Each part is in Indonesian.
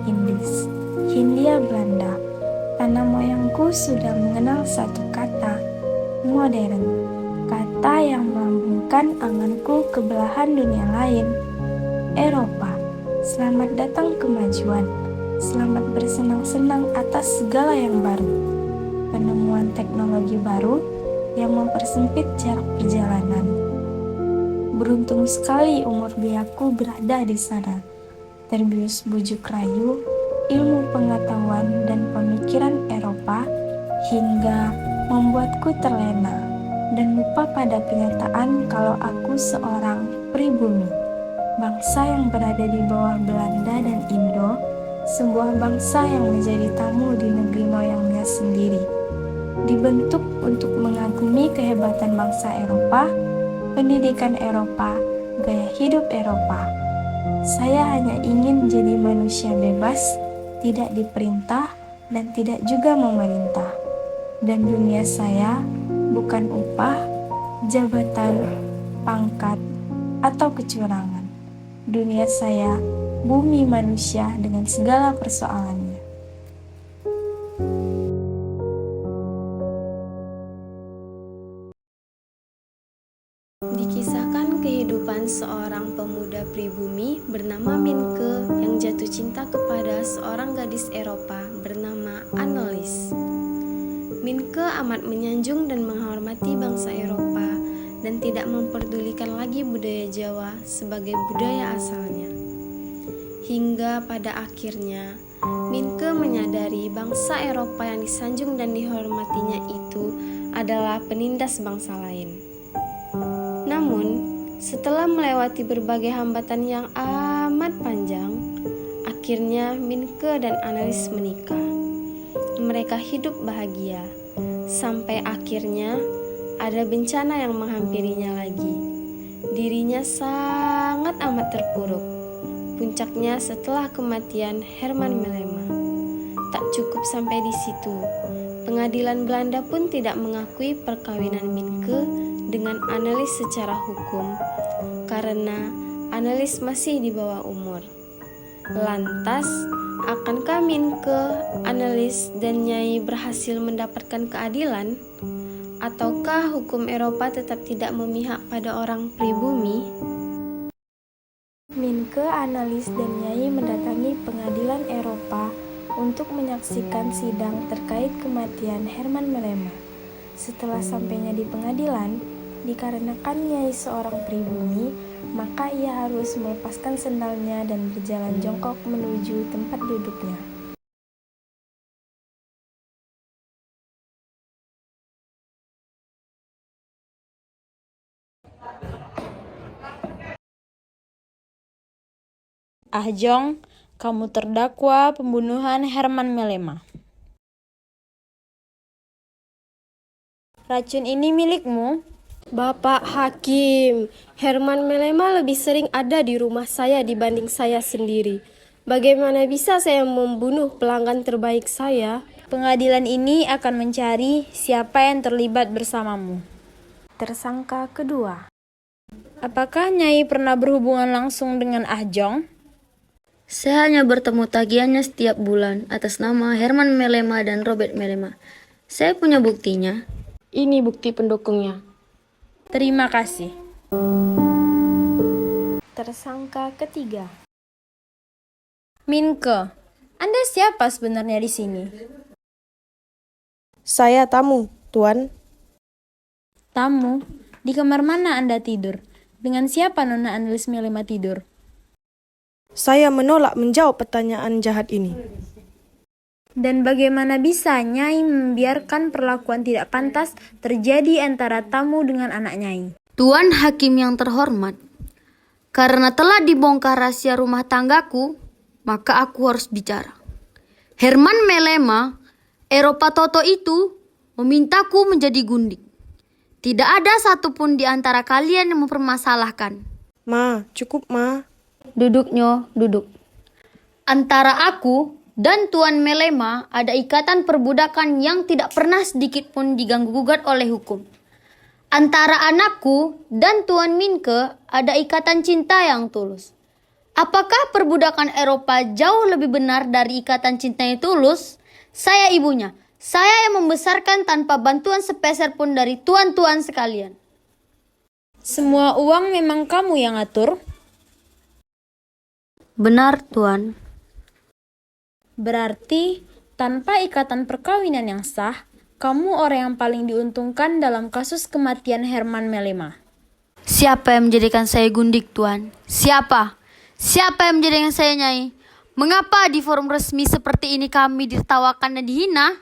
Indis, Hindia Belanda. Tanah moyangku sudah mengenal satu kata, modern. Kata yang melambungkan anganku ke belahan dunia lain, Eropa. Selamat datang kemajuan. Selamat bersenang-senang atas segala yang baru. Penemuan teknologi baru yang mempersempit jarak perjalanan. Beruntung sekali umur biaku berada di sana. Terbius bujuk rayu, ilmu pengetahuan dan pemikiran Eropa hingga membuatku terlena dan lupa pada kenyataan kalau aku seorang pribumi. Bangsa yang berada di bawah Belanda dan Indo, sebuah bangsa yang menjadi tamu di negeri moyangnya sendiri. Dibentuk untuk mengagumi kehebatan bangsa Eropa, pendidikan Eropa, gaya hidup Eropa. Saya hanya ingin jadi manusia bebas, tidak diperintah dan tidak juga memerintah. Dan dunia saya bukan upah, jabatan, pangkat, atau kecurangan. Dunia saya, bumi manusia dengan segala persoalannya. Dikisahkan kehidupan seorang pemuda pribumi bernama Minke yang jatuh cinta kepada seorang gadis Eropa bernama Annelies. Minke amat menyanjung dan menghormati bangsa Eropa dan tidak memperdulikan lagi budaya Jawa sebagai budaya asalnya. Hingga pada akhirnya, Minke menyadari bangsa Eropa yang disanjung dan dihormatinya itu adalah penindas bangsa lain. Namun, setelah melewati berbagai hambatan yang amat panjang, akhirnya Minke dan Annelies menikah. Mereka hidup bahagia, sampai akhirnya ada bencana yang menghampirinya lagi. Dirinya sangat amat terpuruk. Puncaknya setelah kematian Herman Melema. Tak cukup sampai di situ. Pengadilan Belanda pun tidak mengakui perkawinan Minke dengan Annelies secara hukum karena Annelies masih di bawah umur. Lantas, akankah Minke, Annelies, dan Nyai berhasil mendapatkan keadilan? Ataukah hukum Eropa tetap tidak memihak pada orang pribumi? Minke, Annelies, dan Nyai mendatangi pengadilan Eropa untuk menyaksikan sidang terkait kematian Herman Melema. Setelah sampainya di pengadilan, dikarenakan Nyai seorang pribumi, maka ia harus melepaskan sendalnya dan berjalan jongkok menuju tempat duduknya. Ahjong, kamu terdakwa pembunuhan Herman Melema. Racun ini milikmu? Bapak Hakim, Herman Melema lebih sering ada di rumah saya dibanding saya sendiri. Bagaimana bisa saya membunuh pelanggan terbaik saya? Pengadilan ini akan mencari siapa yang terlibat bersamamu. Tersangka kedua. Apakah Nyai pernah berhubungan langsung dengan Ahjong? Saya hanya bertemu tagihannya setiap bulan atas nama Herman Melema dan Robert Melema. Saya punya buktinya. Ini bukti pendukungnya. Terima kasih. Tersangka ketiga. Minke, Anda siapa sebenarnya di sini? Saya tamu, Tuan. Tamu? Di kamar mana Anda tidur? Dengan siapa Nona Annelies Melema tidur? Saya menolak menjawab pertanyaan jahat ini. Dan bagaimana bisa Nyai membiarkan perlakuan tidak pantas terjadi antara tamu dengan anak Nyai? Tuan Hakim yang terhormat, karena telah dibongkar rahasia rumah tanggaku, maka aku harus bicara. Herman Melema, Eropa Toto itu, memintaku menjadi gundik. Tidak ada satupun di antara kalian yang mempermasalahkan. Ma, cukup ma. Duduk Nyo, duduk. Antara aku dan Tuan Melema ada ikatan perbudakan yang tidak pernah sedikit pun diganggu-gugat oleh hukum. Antara anakku dan Tuan Minke ada ikatan cinta yang tulus. Apakah perbudakan Eropa jauh lebih benar dari ikatan cinta yang tulus? Saya ibunya. Saya yang membesarkan tanpa bantuan sepeser pun dari tuan-tuan sekalian. Semua uang memang kamu yang atur? Benar, Tuan. Berarti, tanpa ikatan perkawinan yang sah, kamu orang yang paling diuntungkan dalam kasus kematian Herman Melema. Siapa yang menjadikan saya gundik, Tuan? Siapa? Siapa yang menjadikan saya Nyai? Mengapa di forum resmi seperti ini kami ditertawakan dan dihina?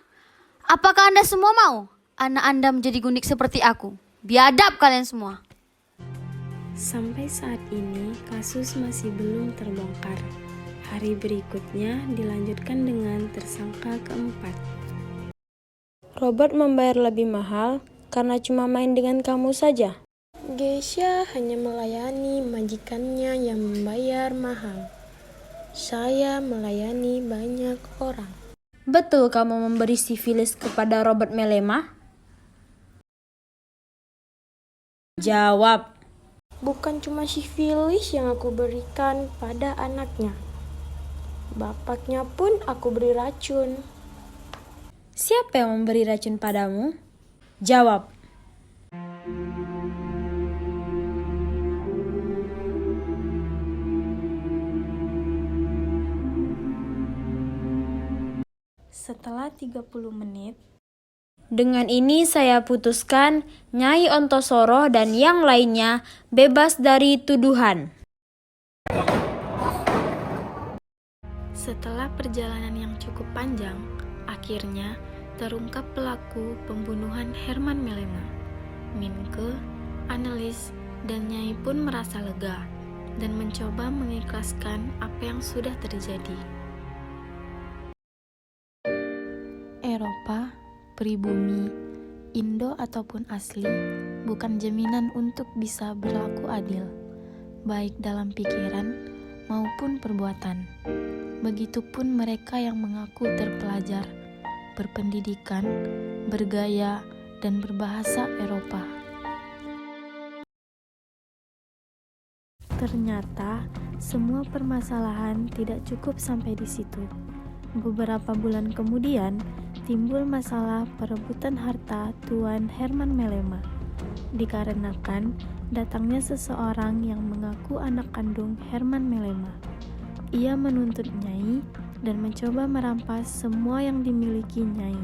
Apakah Anda semua mau anak Anda menjadi gundik seperti aku? Biadab kalian semua. Sampai saat ini kasus masih belum terbongkar. Hari berikutnya dilanjutkan dengan tersangka keempat. Robert membayar lebih mahal karena cuma main dengan kamu saja. Geisha hanya melayani majikannya yang membayar mahal. Saya melayani banyak orang. Betul kamu memberi sifilis kepada Robert Melema? Jawab. Bukan cuma sifilis yang aku berikan pada anaknya. Bapaknya pun aku beri racun. Siapa yang memberi racun padamu? Jawab. Setelah 30 menit, Dengan ini saya putuskan Nyai Ontosoro dan yang lainnya bebas dari tuduhan. Setelah perjalanan yang cukup panjang, akhirnya terungkap pelaku pembunuhan Herman Melema. Minke, Annelies, dan Nyai pun merasa lega dan mencoba mengikhlaskan apa yang sudah terjadi. Eropa, pribumi, Indo ataupun asli, bukan jaminan untuk bisa berlaku adil, baik dalam pikiran maupun perbuatan. Begitupun mereka yang mengaku terpelajar, berpendidikan, bergaya, dan berbahasa Eropa. Ternyata, semua permasalahan tidak cukup sampai di situ. Beberapa bulan kemudian, timbul masalah perebutan harta Tuan Herman Melema, dikarenakan datangnya seseorang yang mengaku anak kandung Herman Melema. Ia menuntut Nyai dan mencoba merampas semua yang dimiliki Nyai.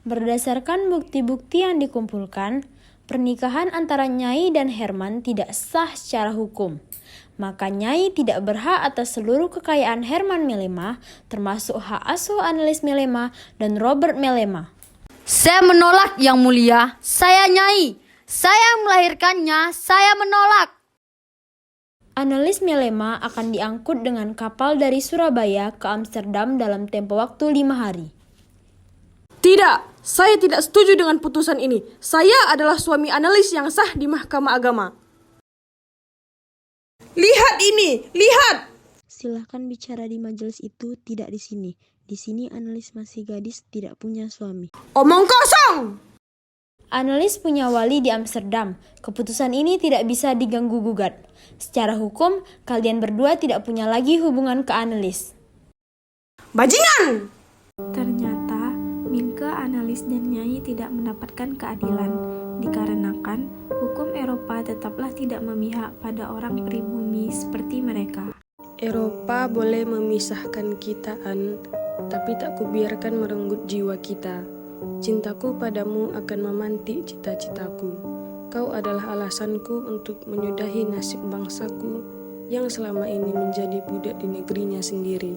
Berdasarkan bukti-bukti yang dikumpulkan, pernikahan antara Nyai dan Herman tidak sah secara hukum. Maka Nyai tidak berhak atas seluruh kekayaan Herman Melema, termasuk hak asuh Annelies Melema dan Robert Melema. Saya menolak, Yang Mulia. Saya Nyai. Saya yang melahirkannya. Saya menolak. Annelies Melema akan diangkut dengan kapal dari Surabaya ke Amsterdam dalam tempo waktu 5 hari. Tidak, saya tidak setuju dengan putusan ini. Saya adalah suami Annelies yang sah di Mahkamah Agama. Lihat ini, lihat! Silahkan bicara di majelis itu, tidak di sini. Di sini Annelies masih gadis, tidak punya suami. Omong kosong! Annelies punya wali di Amsterdam. Keputusan ini tidak bisa diganggu-gugat. Secara hukum, kalian berdua tidak punya lagi hubungan ke Annelies. Bajingan! Ternyata, Minke, Annelies, dan Nyai tidak mendapatkan keadilan, dikarenakan hukum Eropa tetaplah tidak memihak pada orang pribumi seperti mereka. Eropa boleh memisahkan kita, An, tapi tak kubiarkan merenggut jiwa kita. Cintaku padamu akan memantik cita-citaku. Kau adalah alasanku untuk menyudahi nasib bangsaku yang selama ini menjadi budak di negerinya sendiri.